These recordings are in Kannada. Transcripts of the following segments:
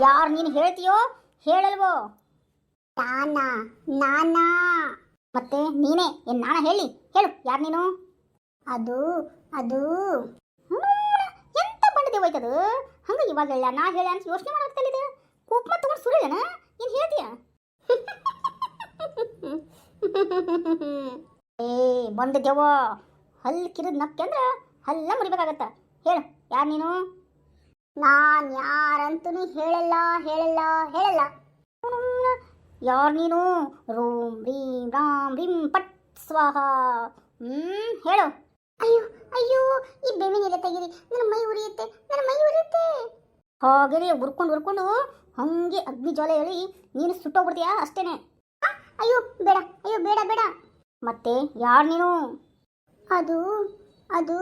ಯಾರು ನೀನು ಹೇಳ್ತೀಯೋ ಹೇಳಲ್ವೋ? ನಾನಾ ನಾನಾ ಮತ್ತೆ ನೀನೇ ಏನು ನಾನ ಹೇಳಿ ಹೇಳು ಯಾರು ನೀನು? ಅದು ಅದು ಎಂತ ಬಂಡದೆ ಹೋಯ್ತದು ಹಂಗ ಇವಾಗ ಹೇಳ ನಾ ಹೇಳ ಅಂತ ಯೋಚನೆ ಮಾಡಾಕ್ತಲ್ಲಿದೆ ಕೂಪ್ಮ ತಗೊಂಡು ಸುರಿಯನ ಏನು ಹೇಳ್ತೀಯ? ಏ ಬಂದಿದ್ದೇವ ಹಲ್ಲು ಕಿರಿದ್ ನಕ್ಕೆ ಅಂದ್ರೆ ಹಲ್ಲ ಮುರಿಬೇಕಾಗತ್ತ. ಹೇಳು ಯಾರು ನೀನು? ನಾನ್ ಯಾರಂತೂ ಹೇಳಲ್ಲ ಹೇಳಲ್ಲ ಹೇಳಲ್ಲ. ಯಾರು ನೀನು? ರೂಂ ರೀಂ ರಾಮ್ ರೀಂ ಪಟ್ ಸ್ವಾಹ. ಹೇಳು. ಅಯ್ಯೋ ಅಯ್ಯೋ ಈ ಬೇವಿನೆಲೆ ತೆಗೀರಿ, ನನ್ನ ಮೈ ಉರಿಯುತ್ತೆ, ನನ್ನ ಮೈ ಉರಿಯುತ್ತೆ. ಹಾಗೆ ಉರ್ಕೊಂಡು ಹಂಗೆ ಅಗ್ನಿ ಜ್ವಾಲೆ ಹೇಳಿ ನೀನು ಸುಟ್ಟೋಗ್ಬಿಡ್ತೀಯಾ ಅಷ್ಟೇನೆ. ಅಯ್ಯೋ ಬೇಡ, ಅಯ್ಯೋ ಬೇಡ ಬೇಡ. ಮತ್ತೆ ಯಾರು ನೀನು? ಅದು ಅದು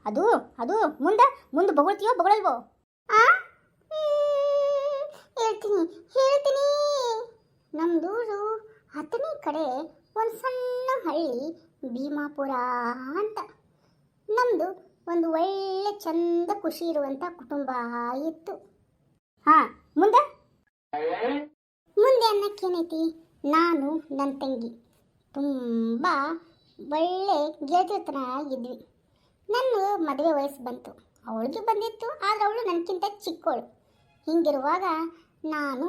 ಅದು ಅದು ಮುಂದೆ ಬೊಗಳ್ತೀಯೋ ಬೊಗಳಲ್ವೋ? ಹೇಳ್ತೀನಿ ಹೇಳ್ತೀನಿ. ನಮ್ದೂರು ಹತ್ತನೇ ಕಡೆ ಒಂದು ಸಣ್ಣ ಹಳ್ಳಿ ಭೀಮಾಪುರ ಅಂತ. ನಮ್ಮದು ಒಂದು ಒಳ್ಳೆ ಚಂದ ಖುಷಿ ಇರುವಂಥ ಕುಟುಂಬ ಇತ್ತು. ಮುಂದೆ ಮುಂದೆ ಅನ್ನಕ್ಕೇನೈತಿ, ನಾನು ನನ್ನ ತಂಗಿ ತುಂಬ ಒಳ್ಳೆ ಗೆಳತಿತನ ಇದ್ವಿ. ನನ್ನ ಮದುವೆ ವಯಸ್ಸು ಬಂತು, ಅವಳಿಗೆ ಬಂದಿತ್ತು, ಆದರೆ ಅವಳು ನನಗಿಂತ ಚಿಕ್ಕವಳು. ಹಿಂಗಿರುವಾಗ ನಾನು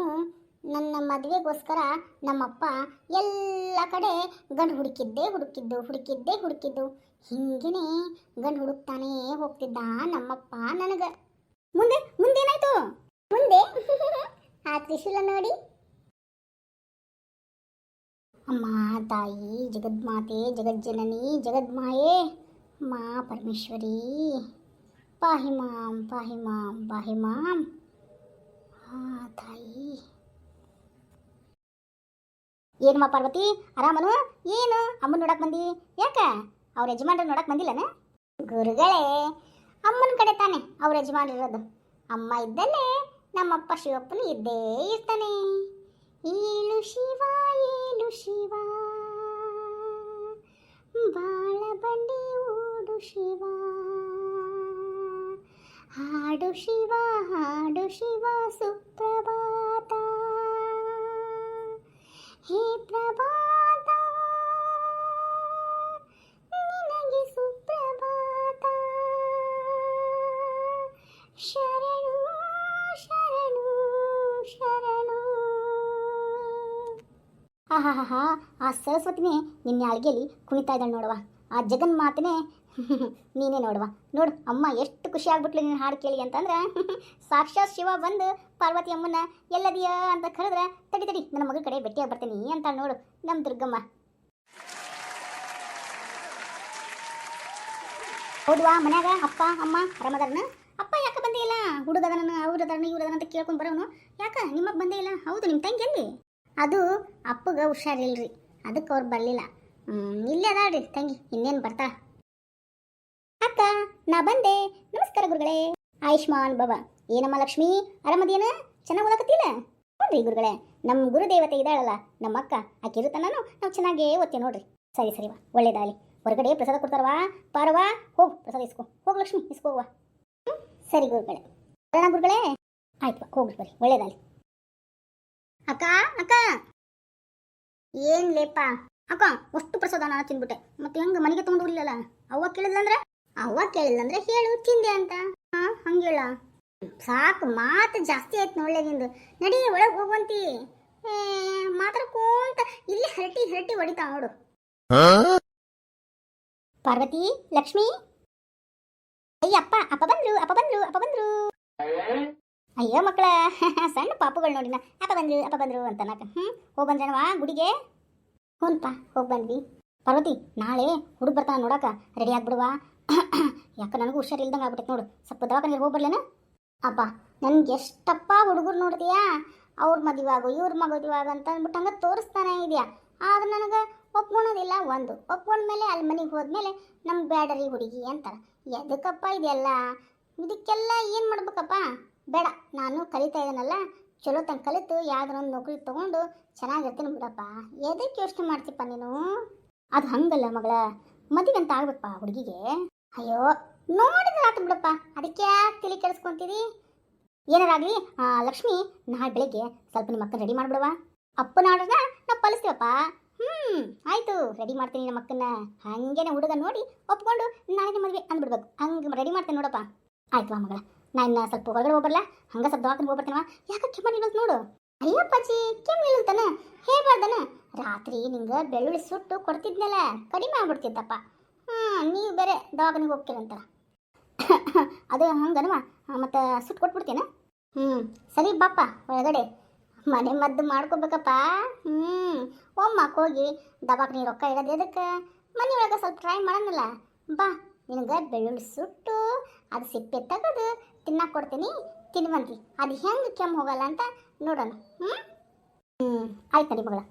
ನನ್ನ ಮದುವೆಗೋಸ್ಕರ ನಮ್ಮಪ್ಪ ಎಲ್ಲ ಕಡೆ ಗಂಡು ಹುಡುಕಿದ್ದು ಹಿಂಗೇ ಗಂಡು ಹುಡುಕ್ತಾನೇ ಹೋಗ್ತಿದ್ದ ನಮ್ಮಪ್ಪ ನನಗೆ. ಮುಂದೇನಾಯ್ತು? ಮುಂದೆ ಆ ತ್ರಿಶೂಲ ನೋಡಿ. ಅಮ್ಮ ತಾಯಿ ಜಗದ್ಮಾತೆ ಜಗಜ್ಜನನಿ ಜಗದ್ಮಾಯೇ ಮಾ ಪರಮೇಶ್ವರಿ ಪಾಹಿ ಮಾಂ ಪಾಹಿ ಮಾಂ ಪಾಹಿ ಮಾಂ. ತಾಯಿ ಏನಮ್ಮ ಪಾರ್ವತಿ ಆರಾಮನು? ಏನು ಅಮ್ಮನ ನೋಡಕ್ ಬಂದಿ? ಯಾಕ ಅವ್ರ ಯಜಮಾನ್ರ ನೋಡಕ್ ಬಂದಿಲ್ಲನ? ಗುರುಗಳೇ, ಅಮ್ಮನ ಕಡೆ ತಾನೆ ಅವ್ರ ಯಜಮಾನಿರೋದು. ಅಮ್ಮ ಇದ್ದಲ್ಲೇ ನಮ್ಮಪ್ಪ ಶಿವಪ್ಪನು ಇದ್ದೇ ಇರ್ತಾನೆ. ಏಳು ಶಿವ ಏಳು ಶಿವ ಬಾಳ ಬಂಡಿ ಓಡು ಶಿವ, ಹಾಡು ಶಿವ ಹಾಡು ಶಿವ ಸುಪ್ರಭಾತ, ಹೇ ಪ್ರಭಾತ ನಿನಗೆ ಸುಪ್ರಭಾತ, ಶರಣು ಶರಣು ಶರಣು. ಆ ಸರಸ್ವತಿನೇ ನಿನ್ನೆ ಅಳಿಗೆಯಲ್ಲಿ ಕುಣಿತಾ ಇದ್ದಾಳೆ ನೋಡುವ. ಆ ಜಗನ್ಮಾತನೇ ನೀನೇ ನೋಡುವ. ನೋಡು ಅಮ್ಮ ಎಷ್ಟು ಖುಷಿ ಆಗ್ಬಿಟ್ಲು ನೀನು ಹಾಡು ಕೇಳಿ ಅಂತಂದ್ರೆ. ಸಾಕ್ಷಾತ್ ಶಿವ ಬಂದು ಪಾರ್ವತಿ ಅಮ್ಮನ ಎಲ್ಲದಿಯ ಅಂತ ಕರೆದ್ರೆ ತಡಿ ನನ್ನ ಮಗಳ ಕಡೆ ಭೇಟಿಯಾಗಿ ಬರ್ತೀನಿ ಅಂತ ನೋಡು ನಮ್ಮ ದುರ್ಗಮ್ಮ. ಹೌದ್ವಾ ಮನ್ಯಾಗ ಅಪ್ಪ ಅಮ್ಮ ಆರಾಮದಾರನ? ಅಪ್ಪ ಯಾಕೆ ಬಂದೇ ಇಲ್ಲ? ಹುಡುಗದನ ಅವ್ರದನ ಇವ್ರದನ ಅಂತ ಕೇಳ್ಕೊಂಡು ಬರೋನು ಯಾಕ? ನಿಮ್ಮಪ್ಪ ಬಂದೇ ಇಲ್ಲ? ಹೌದು ನಿಮ್ಮ ತಂಗಿ ಎಲ್ಲಿ? ಅದು ಅಪ್ಪಗೆ ಹುಷಾರಿಲ್ರಿ, ಅದಕ್ಕೆ ಅವ್ರು ಬರಲಿಲ್ಲ. ಇಲ್ಲೇ ಅದಾಳ್ರಿ ತಂಗಿ, ಇನ್ನೇನು ಬರ್ತಾ. ಅಕ್ಕ ನಾ ಬಂದೆ. ನಮಸ್ಕಾರ ಗುರುಗಳೇ. ಆಯುಷ್ಮಾನ್ ಬಾಬಾ. ಏನಮ್ಮ ಲಕ್ಷ್ಮಿ ಆರಾಮದೇನ? ಚೆನ್ನಾಗಿ ಓದಕತ್ತಿಲ್ಲ? ನೋಡ್ರಿ ಗುರುಗಳೇ, ನಮ್ಮ ಗುರುದೇವತೆ ಇದ್ದಾಳಲ್ಲ ನಮ್ಮ ಅಕ್ಕ, ಆಕೆ ಇರುತ್ತಾನು ನಾವು ಚೆನ್ನಾಗೇ ಓದ್ತೇವೆ ನೋಡ್ರಿ. ಸರಿವಾ ಒಳ್ಳೇದಾಗಲಿ. ಹೊರಗಡೆ ಪ್ರಸಾದ ಕೊಡ್ತಾರವಾ ಪಾರವಾ, ಹೋಗು ಪ್ರಸಾದ ಇಸ್ಕೊ. ಹೋಗು ಲಕ್ಷ್ಮಿ ಇಸ್ಕೋವಾ. ಸರಿ ಗುರುಗಳೇ, ಬರೋಣ ಗುರುಗಳೇ. ಆಯ್ತು ಹೋಗ್ರಿ ಬರ್ರಿ, ಒಳ್ಳೇದಾಗಲಿ. ಅಕ್ಕ ಅಕ್ಕ ಏನ್ ಲೇಪ ಅಕ್ಕ, ಅಷ್ಟು ಪ್ರಸಾದ ನಾನು ತಿಂದ್ಬಿಟ್ಟೆ, ಮತ್ತೆ ಹೆಂಗೆ ಮನೆಗೆ ತೊಗೊಂಡು ಹೋಗ್ಲಿಲ್ಲಲ್ಲ? ಅವ್ವ ಕೇಳಿಲ್ಲಂದ್ರೆ ಹೇಳು ತಿಂದೆ ಅಂತ. ಹಂಗೇಳ ಸಾಕು, ಮಾತು ಜಾಸ್ತಿ ಆಯ್ತು ನೋಡ್ಲೆ ನಿಂದು. ನಡಿ ಒಳಗೆ ಹೋಗುವಂತಿ. ಮಾತಾಡ್ಕೊಂತ ಇಲ್ಲಿ ಹರಟಿ ಹೊಡಿತಾ ನೋಡು. ಪಾರ್ವತಿ ಲಕ್ಷ್ಮಿ. ಅಯ್ಯ ಅಪ್ಪ ಬಂದ್ರು. ಅಯ್ಯೋ ಮಕ್ಕಳ ಸಣ್ಣ ಪಾಪುಗಳು ನೋಡಿನ ಅಪ್ಪ ಬಂದ್ರು ಅಂತ ನಾಕ. ಹೋಗಿ ಬಂದ್ರಣವಾ ಗುಡಿಗೆ? ಹ್ಞೂನ್ಪ ಹೋಗಿ ಬಂದ್ವಿ. ಪಾರ್ವತಿ ನಾಳೆ ಹುಡುಗ ಬರ್ತಾನ ನೋಡಕ, ರೆಡಿ ಆಗ್ಬಿಡುವ. ಯಾಕೆ ನನಗೂ ಹುಷಾರಿಲ್ದಂಗೆ ಆಗ್ಬಿಟ್ಟೈತೆ ನೋಡು, ಸ್ವಲ್ಪ ದವಾಖಾನೆ ಹೋಗಿ ಬರ್ಲೇನ? ಅಪ್ಪ ನನ್ಗೆ ಎಷ್ಟಪ್ಪ ಹುಡುಗರು ನೋಡ್ತೀಯಾ, ಅವ್ರ ಮದುವಾಗ ಇವ್ರ ಮದುವಾಗ ಅಂತ ಅಂದ್ಬಿಟ್ಟು ಹಂಗೆ ತೋರಿಸ್ತಾನೆ ಇದೆಯಾ. ಆದ್ರೆ ನನಗೆ ಒಪ್ಕೊಳೋದಿಲ್ಲ. ಒಪ್ಕೊಂಡ್ಮೇಲೆ ಅಲ್ಲಿ ಮನೆಗೆ ಹೋದ್ಮೇಲೆ ನಮ್ಗೆ ಬೇಡರಿ ಹುಡುಗಿ ಅಂತಾರೆ. ಎದಕ್ಕಪ್ಪ ಇದೆಲ್ಲ? ಇದಕ್ಕೆಲ್ಲ ಏನು ಮಾಡ್ಬೇಕಪ್ಪ? ಬೇಡ, ನಾನು ಕಲಿತಾ ಇದ್ದೀನಲ್ಲ, ಚಲೋ ತನಕ ಕಲಿತು ಯಾವ್ದನ್ನೊಂದು ನೌಕರಿ ತೊಗೊಂಡು ಚೆನ್ನಾಗಿರ್ತೀನಿ ಬಿಡಪ್ಪ. ಎದಕ್ಕೆ ಯೋಚನೆ ಮಾಡ್ತೀಪ್ಪ ನೀನು? ಅದು ಹಂಗಲ್ಲ ಮಗಳ, ಮದುವೆ ಅಂತ ಆಗ್ಬೇಕಪ್ಪ ಹುಡುಗಿಗೆ. ಅಯ್ಯೋ ನೋಡಿದ್ರೆ ಆತು ಬಿಡಪ್ಪ, ಅದಕ್ಕೆ ಯಾಕೆ ತಲೆ ಕೆಡಿಸ್ಕೊಂತೀರಿ? ಏನಾರಾಗ್ಲಿ ಲಕ್ಷ್ಮಿ ನಾಳೆ ಬೆಳಿಗ್ಗೆ ಸ್ವಲ್ಪ ನಿಮ್ಮ ಅಕ್ಕನ ರೆಡಿ ಮಾಡ್ಬಿಡವಾ. ಅಪ್ಪನ ಆರ್ಡರ್ನ ನಾವು ಪಾಲಿಸ್ತೀವಪ್ಪ. ಆಯ್ತು, ರೆಡಿ ಮಾಡ್ತೀನಿ ನಮ್ಮ ಅಕ್ಕನ. ಹಂಗೇನೆ ಹುಡುಗ ನೋಡಿ ಒಪ್ಕೊಂಡು ನಾಳೆ ಮದುವೆ ಅಂದ್ಬಿಡ್ಬೇಕು. ಹಂಗೆ ರೆಡಿ ಮಾಡ್ತೇನೆ ನೋಡಪ್ಪ. ಆಯ್ತು ಮಗಳ, ನಾನು ಸ್ವಲ್ಪ ಹೊರಗಡೆ ಹೋಗ್ಬರಲ್ಲ, ಹಂಗೆ ಸ್ವಲ್ಪ ದವಾಖಾನೆ ಹೋಗ್ಬರ್ತೀನವ. ಯಾಕೆ ಕೆಮ್ಮ ನಿಲ್ಲೋದು ನೋಡು. ಅಯ್ಯಪ್ಪಾಜಿ, ಕೆಮ್ಮ ನಿಲ್ಲುತ್ತಾನ ಹೇಳ್ಬಾರ್ದನ. ರಾತ್ರಿ ನಿಂಗೆ ಬೆಳ್ಳುಳ್ಳಿ ಸುಟ್ಟು ಕೊಡ್ತಿದ್ನಲ್ಲ, ಕಡಿಮೆ ಆಗ್ಬಿಡ್ತಿತ್ತಪ್ಪ. ನೀವು ಬೇರೆ ದವಾಖಾನೆಗೆ ಹೋಗ್ತೀರಂತ. ಅದು ಹಂಗನವ, ಮತ್ತು ಸುಟ್ಟು ಕೊಟ್ಬಿಡ್ತೇನೆ. ಸರಿ ಬಾಪ ಒಳಗಡೆ ಮನೆ ಮದ್ದು ಮಾಡ್ಕೋಬೇಕಪ್ಪ. ಒಮ್ಮಕ್ಕೆ ಹೋಗಿ ದವಾಖಾನೆ ರೊಕ್ಕ ಇಡೋದು ಎದಕ್ಕೆ, ಮನೆ ಒಳಗೆ ಸ್ವಲ್ಪ ಟ್ರೈ ಮಾಡೋಣಲ್ಲ. ಬಾ, ನಿನಗೆ ಬೆಳ್ಳುಳ್ಳಿ ಸುಟ್ಟು ಅದು ಸಿಪ್ಪೆ ತೆಗೆದು ತಿನ್ನಕ್ಕೆ ಕೊಡ್ತೀನಿ, ತಿನ್ವಂತಿ. ಅದು ಹೆಂಗೆ ಕೆಮ್ಮು ಹೋಗಲ್ಲ ಅಂತ ನೋಡೋಣ. ಆಯ್ತು ನಡಿ ಮಗಳ.